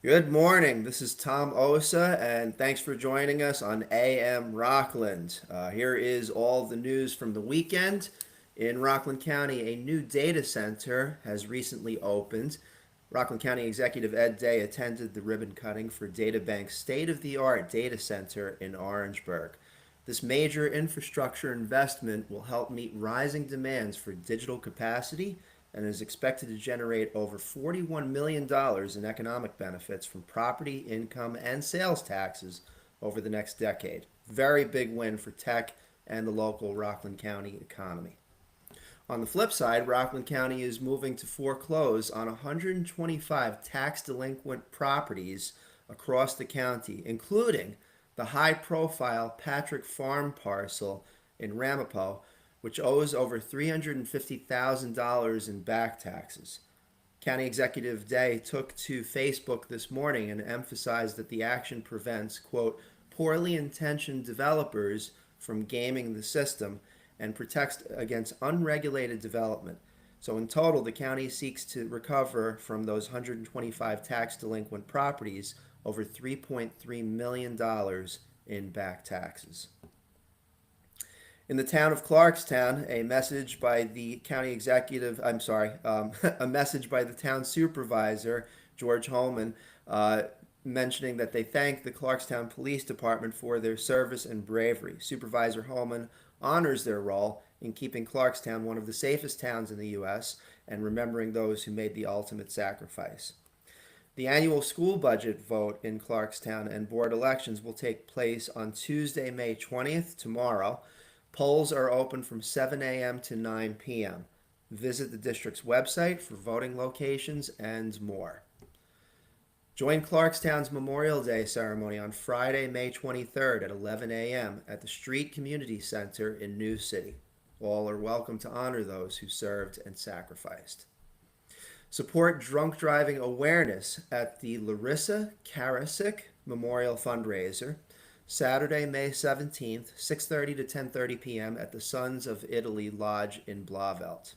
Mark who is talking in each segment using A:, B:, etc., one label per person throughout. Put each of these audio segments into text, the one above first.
A: Good morning. This is Tom Osa, and thanks for joining us on AM Rockland. Here is all the news from the weekend. In Rockland County, a new data center has recently opened. Rockland County Executive Ed Day attended the ribbon cutting for DataBank's state-of-the-art data center in Orangeburg. This major infrastructure investment will help meet rising demands for digital capacity and is expected to generate over $41 million in economic benefits from property, income, and sales taxes over the next decade. Very big win for tech and the local Rockland County economy. On the flip side, Rockland County is moving to foreclose on 125 tax delinquent properties across the county, including the high profile Patrick Farm parcel in Ramapo, which owes over $350,000 in back taxes. County Executive Day took to Facebook this morning and emphasized that the action prevents, quote, poorly intentioned developers from gaming the system and protects against unregulated development. So in total, the county seeks to recover from those 125 tax delinquent properties over $3.3 million in back taxes. In the town of Clarkstown, a message by the county executive, a message by the town supervisor, George Holman, mentioning that they thank the Clarkstown Police Department for their service and bravery. Supervisor Holman honors their role in keeping Clarkstown one of the safest towns in the U.S. and remembering those who made the ultimate sacrifice. The annual school budget vote in Clarkstown and board elections will take place on Tuesday, May 20th, tomorrow. Polls are open from 7 a.m. to 9 p.m. Visit the district's website for voting locations and more. Join Clarkstown's Memorial Day ceremony on Friday, May 23rd at 11 a.m. at the Street Community Center in New City. All are welcome to honor those who served and sacrificed. Support drunk driving awareness at the Larissa Karasik Memorial Fundraiser, Saturday, May 17th, 6:30 to 10:30 p.m. at the Sons of Italy Lodge in Blauvelt.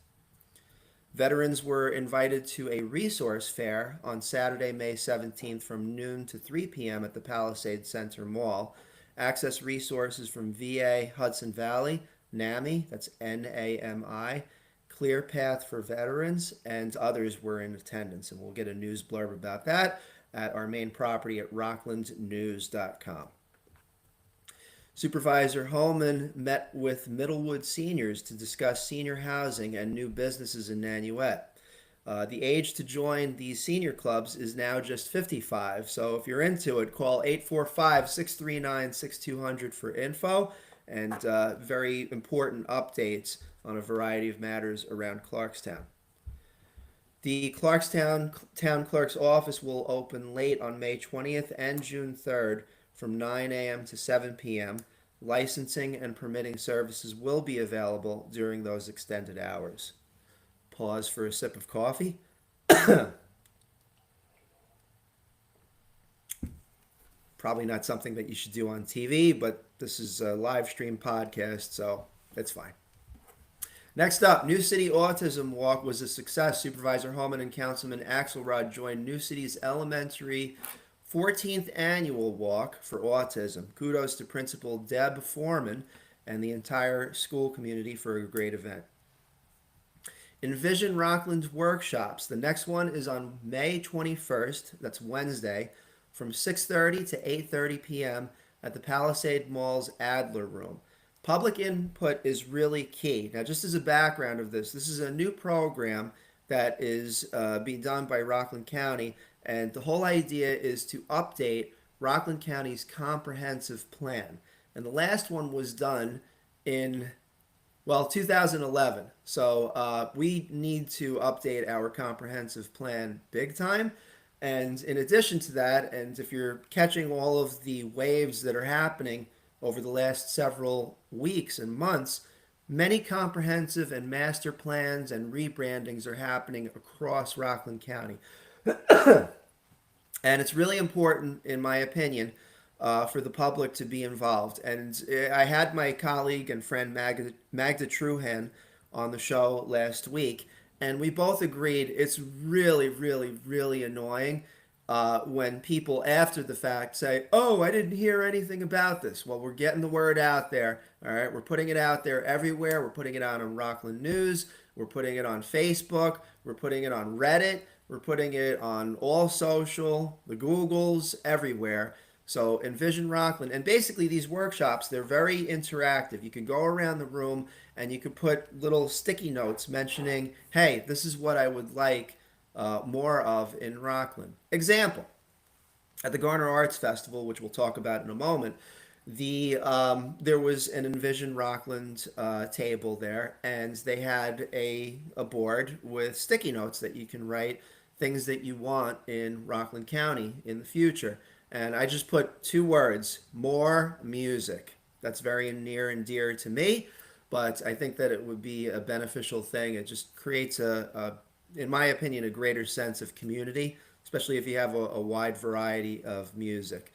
A: Veterans were invited to a resource fair on Saturday, May 17th from noon to 3 p.m. at the Palisade Center Mall. Access resources from VA Hudson Valley, NAMI, that's NAMI, Clear Path for Veterans, and others were in attendance. And we'll get a news blurb about that at our main property at rocklandnews.com. Supervisor Holman met with Middlewood seniors to discuss senior housing and new businesses in Nanuet. The age to join these senior clubs is now just 55, so if you're into it, call 845-639-6200 for info and very important updates on a variety of matters around Clarkstown. The Clarkstown Town Clerk's office will open late on May 20th and June 3rd from 9 a.m. to 7 p.m. Licensing and permitting services will be available during those extended hours. Pause for a sip of coffee. Probably not something that you should do on TV, but this is a live stream podcast, so it's fine. Next up, New City Autism Walk was a success. Supervisor Holman and Councilman Axelrod joined New City's elementary 14th annual walk for autism. Kudos to Principal Deb Foreman and the entire school community for a great event. Envision Rockland's workshops. The next one is on May 21st, that's Wednesday, from 6:30 to 8:30 p.m. at the Palisade Mall's Adler Room. Public input is really key. Now, just as a background of this is a new program that is being done by Rockland County, and the whole idea is to update Rockland County's comprehensive plan. And the last one was done in, 2011. So we need to update our comprehensive plan big time. And in addition to that, and if you're catching all of the waves that are happening over the last several weeks and months, many comprehensive and master plans and rebrandings are happening across Rockland County. And it's really important, in my opinion, for the public to be involved. And I had my colleague and friend Magda Truhan on the show last week, and we both agreed it's really, really, really annoying when people after the fact say, "Oh, I didn't hear anything about this." Well, we're getting the word out there. All right, we're putting it out there everywhere. We're putting it out on Rockland News. We're putting it on Facebook. We're putting it on Reddit. We're putting it on all social, the Googles, everywhere. So Envision Rockland, and basically these workshops, they're very interactive. You can go around the room and you can put little sticky notes mentioning, "Hey, this is what I would like more of in Rockland." Example, at the Garner Arts Festival, which we'll talk about in a moment, there was an Envision Rockland table there, and they had a board with sticky notes that you can write things that you want in Rockland County in the future. And I just put two words: more music. That's very near and dear to me, but I think that it would be a beneficial thing. It just creates in my opinion, a greater sense of community, especially if you have a wide variety of music.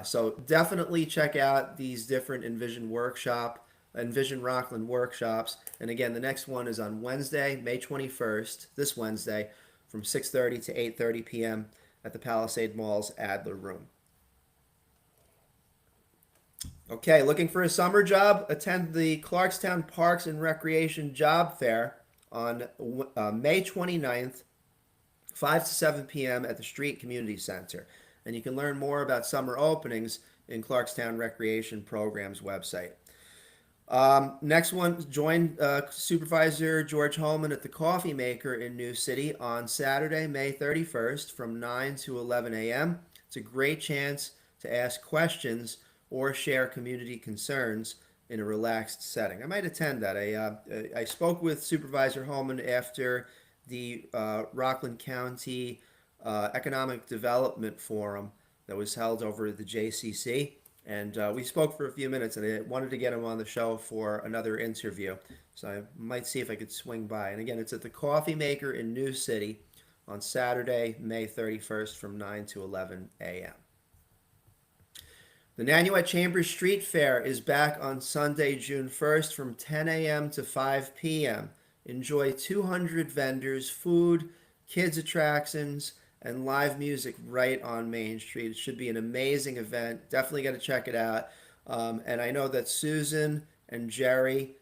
A: So definitely check out these different Envision Rockland workshops. And again, the next one is on Wednesday, May 21st, this Wednesday, from 6:30 to 8:30 p.m. at the Palisade Mall's Adler Room. Okay, looking for a summer job? Attend the Clarkstown Parks and Recreation Job Fair on May 29th, 5 to 7 p.m. at the Street Community Center. And you can learn more about summer openings in Clarkstown Recreation Program's website. Next one, join Supervisor George Holman at the Coffee Maker in New City on Saturday, May 31st from 9 to 11 a.m. It's a great chance to ask questions or share community concerns in a relaxed setting. I might attend that. I spoke with Supervisor Holman after the Rockland County Economic Development Forum that was held over at the JCC. And we spoke for a few minutes, and I wanted to get him on the show for another interview. So I might see if I could swing by. And again, it's at the Coffee Maker in New City on Saturday, May 31st from 9 to 11 a.m. The Nanuet Chambers Street Fair is back on Sunday, June 1st from 10 a.m. to 5 p.m. Enjoy 200 vendors, food, kids attractions, and live music right on Main Street. It should be an amazing event. Definitely got to check it out. And I know that Susan and Jerry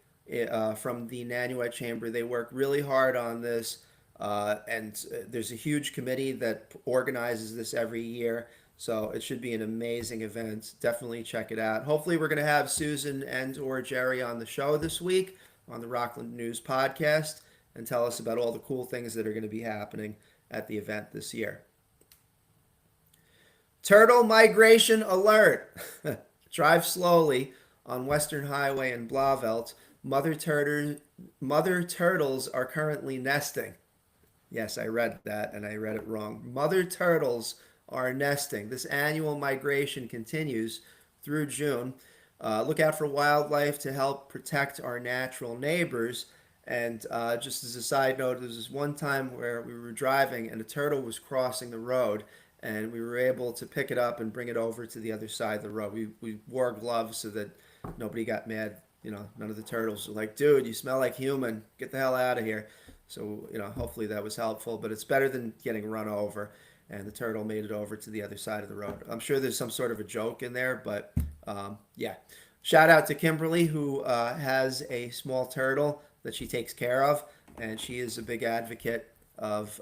A: from the Nanuet Chamber, they work really hard on this. And there's a huge committee that organizes this every year. So it should be an amazing event. Definitely check it out. Hopefully we're going to have Susan and or Jerry on the show this week on the Rockland News podcast and tell us about all the cool things that are going to be happening at the event this year. Turtle migration alert. Drive slowly on Western Highway in Blauvelt. Mother turtles are currently nesting. Yes, I read that and I read it wrong. Mother turtles are nesting. This annual migration continues through June. Look out for wildlife to help protect our natural neighbors. And just as a side note, there was this one time where we were driving and a turtle was crossing the road, and we were able to pick it up and bring it over to the other side of the road. We wore gloves so that nobody got mad. You know, none of the turtles were like, "Dude, you smell like human. Get the hell out of here." So, you know, hopefully that was helpful, but it's better than getting run over. And the turtle made it over to the other side of the road. I'm sure there's some sort of a joke in there, but yeah. Shout out to Kimberly, who has a small turtle that she takes care of, and she is a big advocate of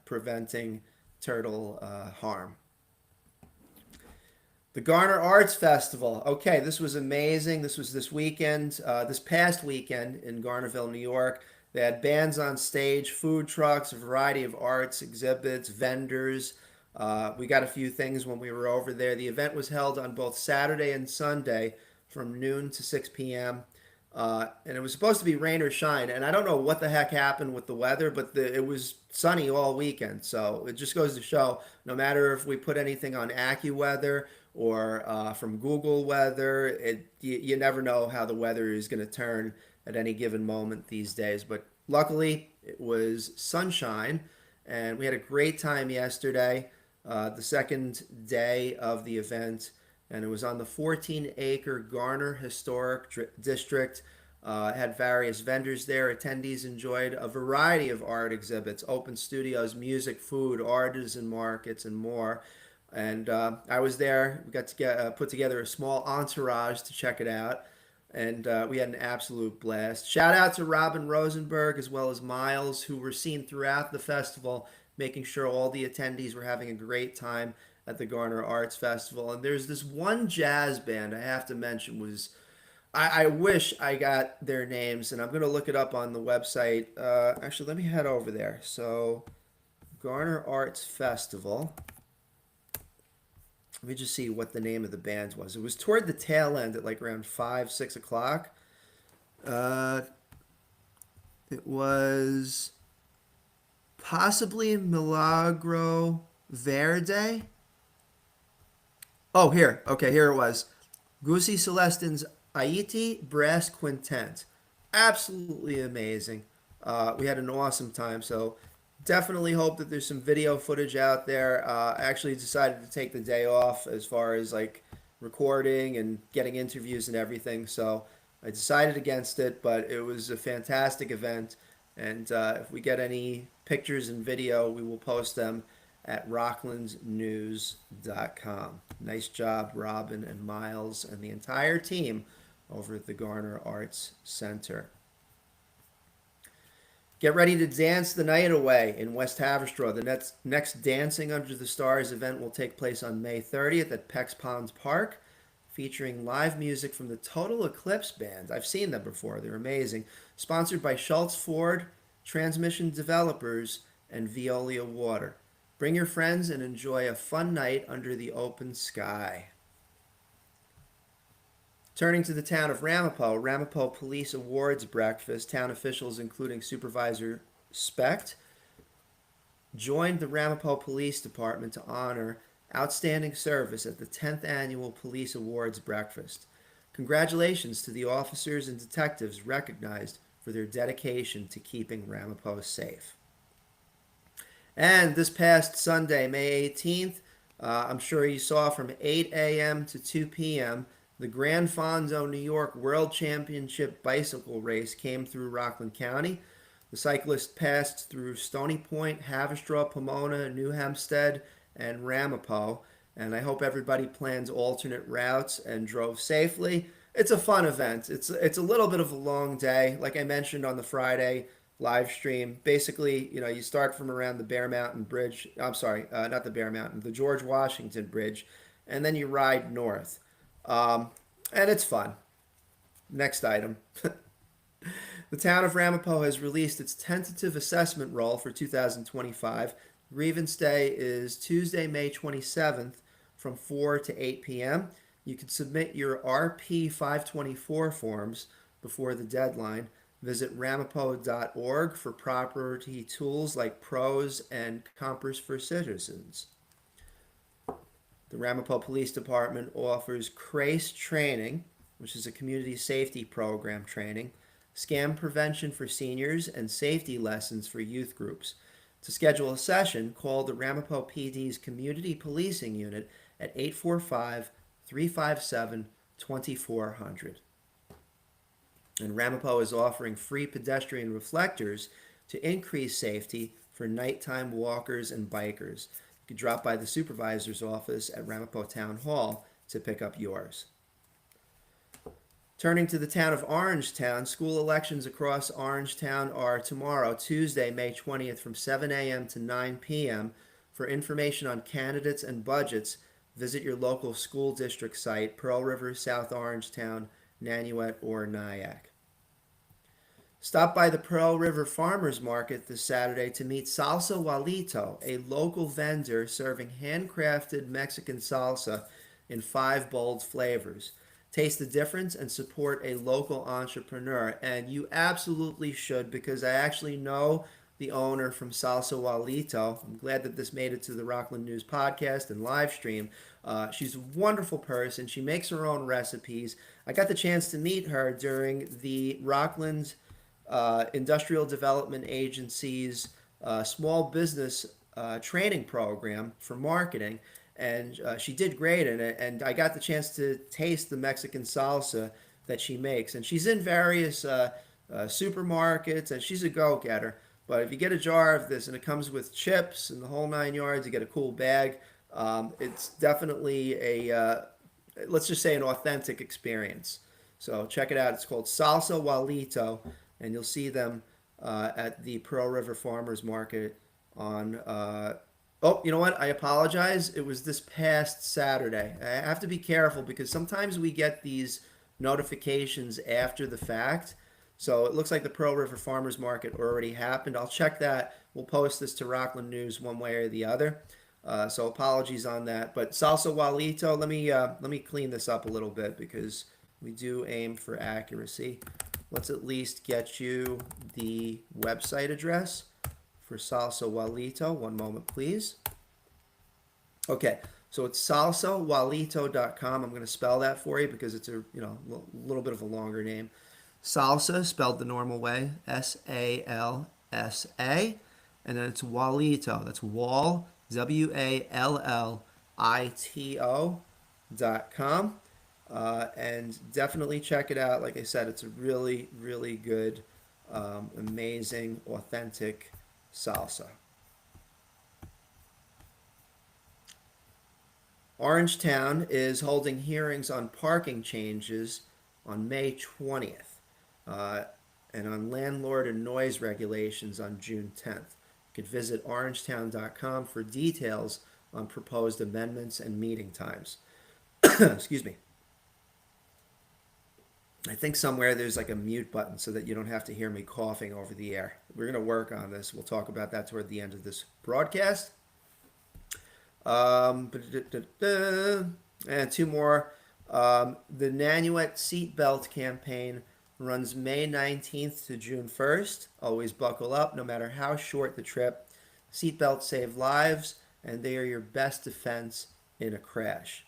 A: preventing turtle harm. The Garner Arts Festival. Okay, this was amazing. This was this weekend, this past weekend in Garnerville, New York. They had bands on stage, food trucks, a variety of arts exhibits, vendors. We got a few things when we were over there. The event was held on both Saturday and Sunday from noon to 6 p.m. And it was supposed to be rain or shine. And I don't know what the heck happened with the weather, but it was sunny all weekend. So it just goes to show, no matter if we put anything on AccuWeather or from Google Weather, you never know how the weather is going to turn at any given moment these days. But luckily, it was sunshine, and we had a great time yesterday, the second day of the event, and it was on the 14-acre Garner Historic District. Had various vendors there. Attendees enjoyed a variety of art exhibits, open studios, music, food, artisan markets, and more. And I was there. We got to put together a small entourage to check it out. And we had an absolute blast. Shout out to Robin Rosenberg as well as Miles, who were seen throughout the festival, making sure all the attendees were having a great time at the Garner Arts Festival. And there's this one jazz band I have to mention was I wish I got their names, and I'm gonna look it up on the website. Actually, let me head over there. So, Garner Arts Festival. Let me just see what the name of the band was. It was toward the tail end at like around 5, 6 o'clock. Uh, it was possibly Milagro Verde. Oh, here. Okay, here it was. Gusi Celestin's Haiti Brass Quintet. Absolutely amazing. We had an awesome time. So definitely hope that there's some video footage out there. I actually decided to take the day off as far as like recording and getting interviews and everything. So I decided against it, but it was a fantastic event. And if we get any pictures and video, we will post them at rocklandsnews.com. Nice job, Robin and Miles and the entire team over at the Garner Arts Center. Get ready to dance the night away in West Haverstraw. The next Dancing Under the Stars event will take place on May 30th at Pex Ponds Park, featuring live music from the Total Eclipse Band. I've seen them before, they're amazing. Sponsored by Schultz Ford, Transmission Developers, and Veolia Water. Bring your friends and enjoy a fun night under the open sky. Turning to the town of Ramapo, Ramapo Police Awards Breakfast, town officials including Supervisor Specht joined the Ramapo Police Department to honor outstanding service at the 10th Annual Police Awards Breakfast. Congratulations to the officers and detectives recognized for their dedication to keeping Ramapo safe. And this past Sunday, May 18th, I'm sure you saw from 8 a.m. to 2 p.m., the Grand Fonzo New York World Championship Bicycle Race came through Rockland County. The cyclists passed through Stony Point, Haverstraw, Pomona, New Hempstead, and Ramapo. And I hope everybody plans alternate routes and drove safely. It's a fun event. It's a little bit of a long day. Like I mentioned on the Friday live stream, basically, you start from around the Bear Mountain Bridge. I'm sorry, not the Bear Mountain, the George Washington Bridge, and then you ride north. And it's fun. Next item. The town of Ramapo has released its tentative assessment roll for 2025. Grievance Day is Tuesday, May 27th from 4 to 8 p.m. You can submit your RP 524 forms before the deadline. Visit ramapo.org for property tools like PROS and Compass for Citizens. The Ramapo Police Department offers CRACE training, which is a community safety program training, scam prevention for seniors, and safety lessons for youth groups. To schedule a session, call the Ramapo PD's Community Policing Unit at 845-357-2400. And Ramapo is offering free pedestrian reflectors to increase safety for nighttime walkers and bikers. You can drop by the supervisor's office at Ramapo Town Hall to pick up yours. Turning to the town of Orangetown, school elections across Orangetown are tomorrow, Tuesday, May 20th from 7 a.m. to 9 p.m. For information on candidates and budgets, visit your local school district site, Pearl River, South Orangetown, Nanuet, or Nyack. Stop by the Pearl River Farmers Market this Saturday to meet Salsa Juanito, a local vendor serving handcrafted Mexican salsa in 5 bold flavors. Taste the difference and support a local entrepreneur. And you absolutely should, because I actually know the owner from Salsa Juanito. I'm glad that this made it to the Rockland News podcast and live stream. She's a wonderful person. She makes her own recipes. I got the chance to meet her during the Rockland Industrial Development Agency's small business training program for marketing. And she did great in it, and I got the chance to taste the Mexican salsa that she makes. And she's in various supermarkets, and she's a go-getter. But if you get a jar of this and it comes with chips and the whole 9 yards, you get a cool bag. It's definitely let's just say, an authentic experience. So check it out. It's called Salsa Walito, and you'll see them at the Pearl River Farmers Market on. Oh, you know what? I apologize. It was this past Saturday. I have to be careful because sometimes we get these notifications after the fact. So it looks like the Pearl River Farmers Market already happened. I'll check that. We'll post this to Rockland News one way or the other. So apologies on that. But Salsa Walito, let me clean this up a little bit because we do aim for accuracy. Let's at least get you the website address for Salsa Walito. One moment, please. Okay, so it's salsawalito.com. I'm going to spell that for you because it's a little bit of a longer name. Salsa spelled the normal way, Salsa, and then it's Walito. That's Wall, WALLITO.com. And definitely check it out. Like I said, it's a really, really good, amazing, authentic salsa. Orangetown is holding hearings on parking changes on May 20th, and on landlord and noise regulations on June 10th. You could visit orangetown.com for details on proposed amendments and meeting times. Excuse me. I think somewhere there's like a mute button so that you don't have to hear me coughing over the air. We're going to work on this. We'll talk about that toward the end of this broadcast. And two more. The Nanuet Seatbelt campaign runs May 19th to June 1st. Always buckle up, no matter how short the trip. Seatbelts save lives, and they are your best defense in a crash.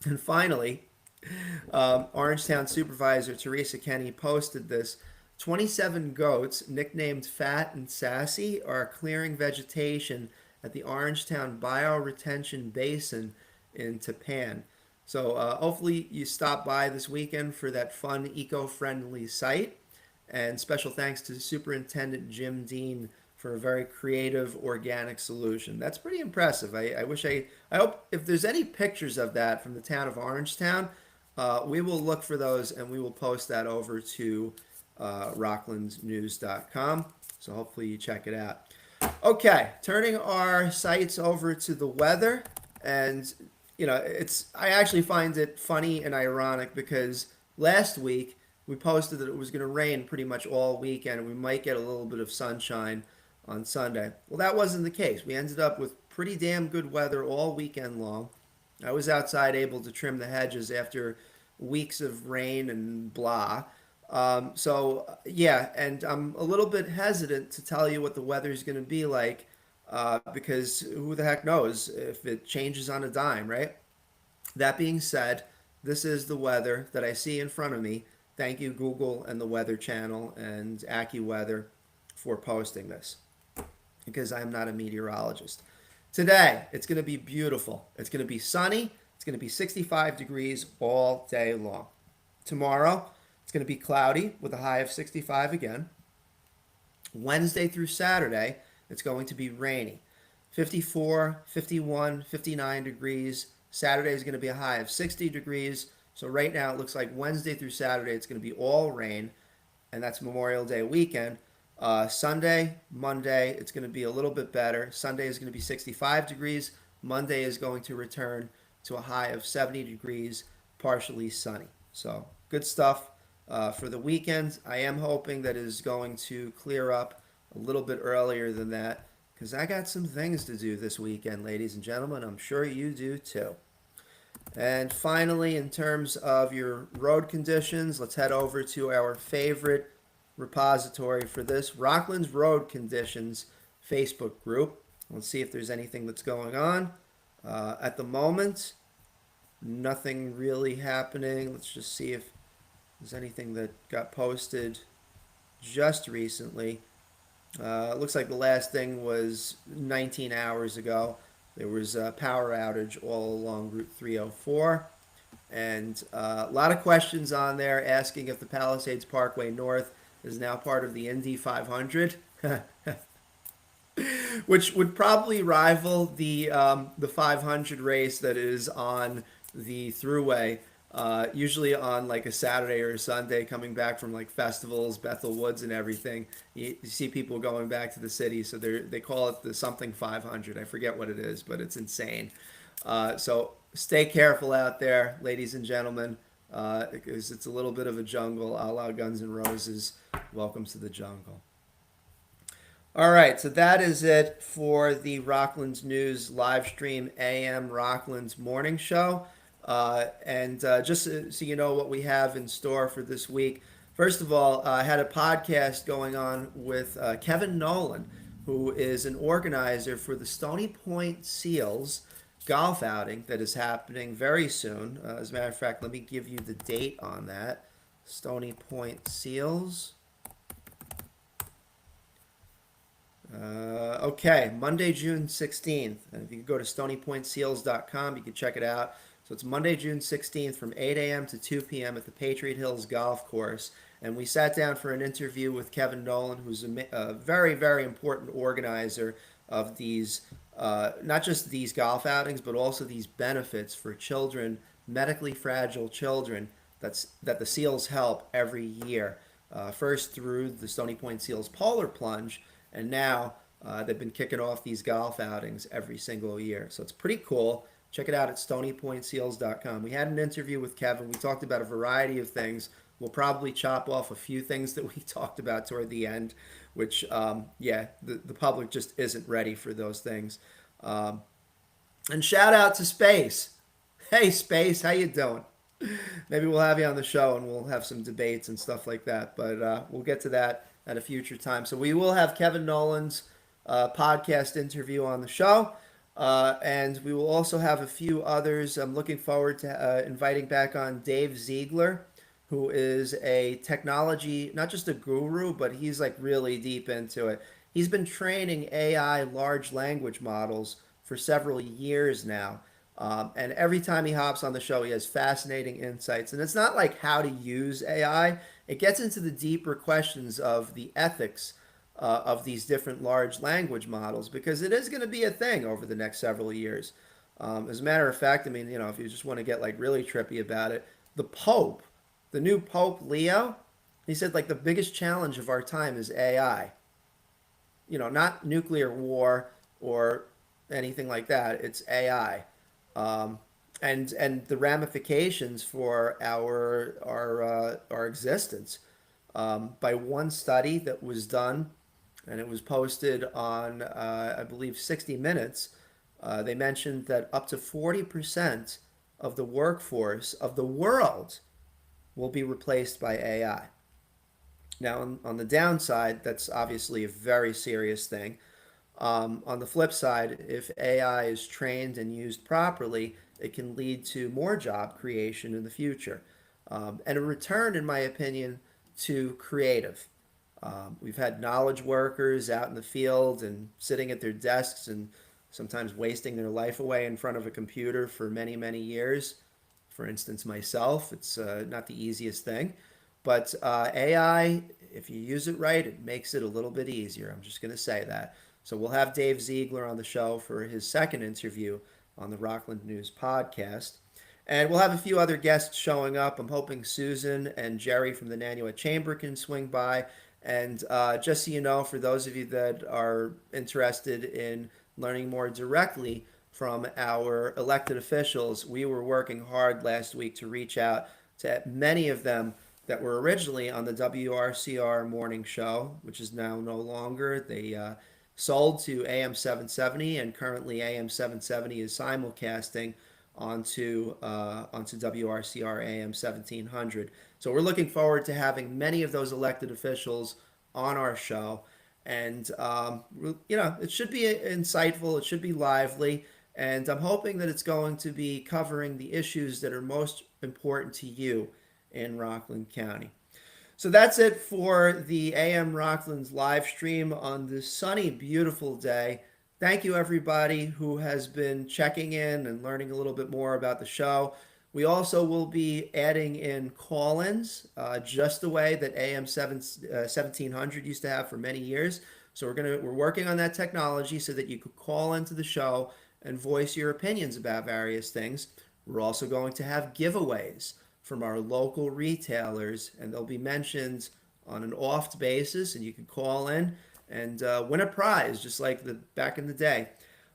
A: And finally, Orangetown Supervisor Teresa Kenny posted this. 27 goats, nicknamed Fat and Sassy, are clearing vegetation at the Orangetown Bioretention Basin in Tapan. So hopefully you stop by this weekend for that fun, eco-friendly site. And special thanks to Superintendent Jim Dean for a very creative, organic solution. That's pretty impressive. I hope if there's any pictures of that from the town of Orangetown, we will look for those and we will post that over to rocklandnews.com. So hopefully you check it out. Okay, turning our sights over to the weather, and I actually find it funny and ironic because last week we posted that it was going to rain pretty much all weekend and we might get a little bit of sunshine on Sunday. Well, that wasn't the case. We ended up with pretty damn good weather all weekend long. I was outside able to trim the hedges after weeks of rain and blah. Yeah, and I'm a little bit hesitant to tell you what the weather is going to be like because who the heck knows if it changes on a dime, right? That being said, this is the weather that I see in front of me. Thank you, Google and the Weather Channel and AccuWeather for posting this because I'm not a meteorologist. Today, it's going to be beautiful. It's going to be sunny. It's going to be 65 degrees all day long. Tomorrow, it's going to be cloudy with a high of 65 again. Wednesday through Saturday, it's going to be rainy. 54, 51, 59 degrees. Saturday is going to be a high of 60 degrees. So right now it looks like Wednesday through Saturday it's going to be all rain, and that's Memorial Day weekend. Sunday, Monday, it's going to be a little bit better. Sunday is going to be 65 degrees. Monday is going to return to a high of 70 degrees, partially sunny. So good stuff for the weekend. I am hoping that it is going to clear up a little bit earlier than that because I got some things to do this weekend, ladies and gentlemen. I'm sure you do too. And finally, in terms of your road conditions, let's head over to our favorite repository for this, Rockland's Road Conditions Facebook group. Let's see if there's anything that's going on. At the moment, nothing really happening. Let's just see if there's anything that got posted just recently. Looks like the last thing was 19 hours ago. There was a power outage all along Route 304. And a lot of questions on there asking if the Palisades Parkway North is now part of the Indy 500, which would probably rival the 500 race that is on the Thruway. Usually on like a Saturday or a Sunday, coming back from like festivals, Bethel Woods, and everything. You see people going back to the city, so they call it the something 500. I forget what it is, but it's insane. So stay careful out there, ladies and gentlemen, because it's a little bit of a jungle, a la Guns N' Roses. Welcome to the jungle. All right, so that is it for the Rocklands News live stream AM Rocklands morning show. And just so you know what we have in store for this week, first of all, I had a podcast going on with Kevin Nolan, who is an organizer for the Stony Point Seals golf outing that is happening very soon. As a matter of fact, let me give you the date on that. Stony Point Seals. Okay, Monday, June 16th. And if you go to stonypointseals.com, you can check it out. So it's Monday, June 16th from 8 a.m. to 2 p.m. at the Patriot Hills Golf Course. And we sat down for an interview with Kevin Nolan, who's a very, very important organizer of these, not just these golf outings, but also these benefits for children, medically fragile children, that the SEALs help every year. First through the Stony Point SEALs Polar Plunge, and now they've been kicking off these golf outings every single year. So it's pretty cool. Check it out at stonypointseals.com. We had an interview with Kevin. We talked about a variety of things. We'll probably chop off a few things that we talked about toward the end, which, the public just isn't ready for those things. And shout out to Space. Hey, Space, how you doing? Maybe we'll have you on the show and we'll have some debates and stuff like that. But we'll get to that at a future time. So we will have Kevin Nolan's podcast interview on the show. And we will also have a few others. I'm looking forward to inviting back on Dave Ziegler, who is a technology, not just a guru, but he's like really deep into it. He's been training AI large language models for several years now. And every time he hops on the show, he has fascinating insights. And it's not like how to use AI, it gets into the deeper questions of the ethics of these different large language models, because it is going to be a thing over the next several years. As a matter of fact, I mean, if you just want to get like really trippy about it, the Pope, the new Pope Leo, he said like the biggest challenge of our time is AI. Not nuclear war or anything like that. It's AI. And the ramifications for our existence. By one study that was done, and it was posted on I believe 60 Minutes, they mentioned that up to 40% of the workforce of the world will be replaced by AI. Now, on the downside, that's obviously a very serious thing. On the flip side, if AI is trained and used properly, it can lead to more job creation in the future, and a return, in my opinion, to creative. We've had knowledge workers out in the field and sitting at their desks and sometimes wasting their life away in front of a computer for many, many years. For instance, myself, it's not the easiest thing. But AI, if you use it right, it makes it a little bit easier. I'm just going to say that. So we'll have Dave Ziegler on the show for his second interview on the Rockland News podcast. And we'll have a few other guests showing up. I'm hoping Susan and Jerry from the Nanuet Chamber can swing by. And just so you know, for those of you that are interested in learning more directly from our elected officials, we were working hard last week to reach out to many of them that were originally on the WRCR morning show, which is now no longer. They sold to AM 770, and currently AM 770 is simulcasting onto WRCR AM 1700. So we're looking forward to having many of those elected officials on our show, and it should be insightful, it should be lively, and I'm hoping that it's going to be covering the issues that are most important to you in Rockland County. So that's it for the AM Rocklands live stream on this sunny, beautiful day. Thank you, everybody who has been checking in and learning a little bit more about the show. We also will be adding in call-ins, just the way that AM 1700 used to have for many years. So we're working on that technology so that you could call into the show and voice your opinions about various things. We're also going to have giveaways from our local retailers, and they'll be mentioned on an oft basis, and you can call in and win a prize, just like the back in the day.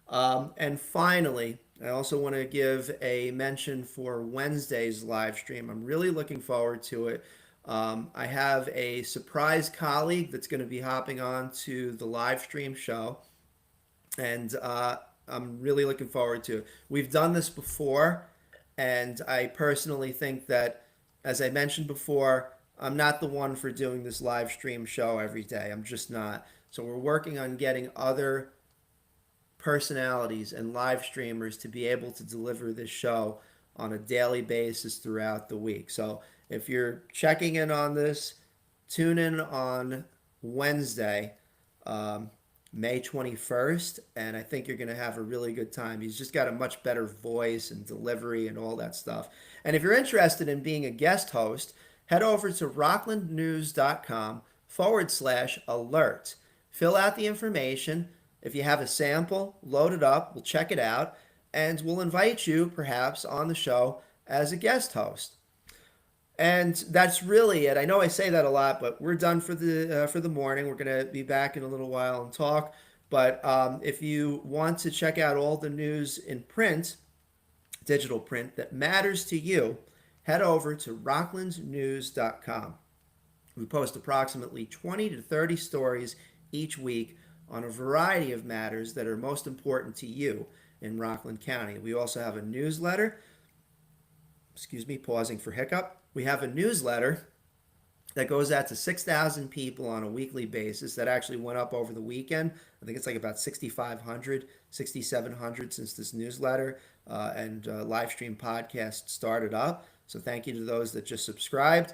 A: And finally, I also want to give a mention for Wednesday's live stream. I'm really looking forward to it. I have a surprise colleague that's going to be hopping on to the live stream show, and I'm really looking forward to it. We've done this before, and I personally think that, as I mentioned before, I'm not the one for doing this live stream show every day. I'm just not. So we're working on getting other personalities and live streamers to be able to deliver this show on a daily basis throughout the week. So if you're checking in on this, tune in on Wednesday, May 21st, and I think you're going to have a really good time. He's just got a much better voice and delivery and all that stuff. And if you're interested in being a guest host, head over to rocklandnews.com/alert. Fill out the information. If you have a sample, load it up. We'll check it out, and we'll invite you perhaps on the show as a guest host. And that's really it. I know I say that a lot, but we're done for the morning. We're going to be back in a little while and talk. But if you want to check out all the news in print, digital print that matters to you, head over to rocklandnews.com. We post approximately 20 to 30 stories each week on a variety of matters that are most important to you in Rockland County. We also have a newsletter. Excuse me, pausing for hiccup. We have a newsletter that goes out to 6,000 people on a weekly basis. That actually went up over the weekend. I think it's like about 6,500, 6,700 since this newsletter and live stream podcast started up. So thank you to those that just subscribed.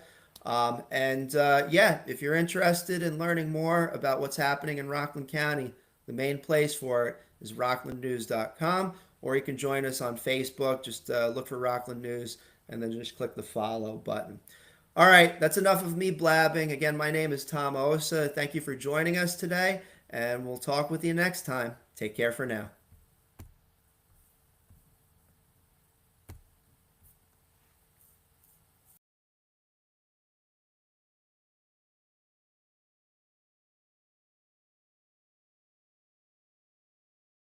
A: If you're interested in learning more about what's happening in Rockland County, the main place for it is rocklandnews.com, or you can join us on Facebook. Just look for Rockland News and then just click the follow button. All right, that's enough of me blabbing. Again, my name is Tom Osa. Thank you for joining us today, and we'll talk with you next time. Take care for now.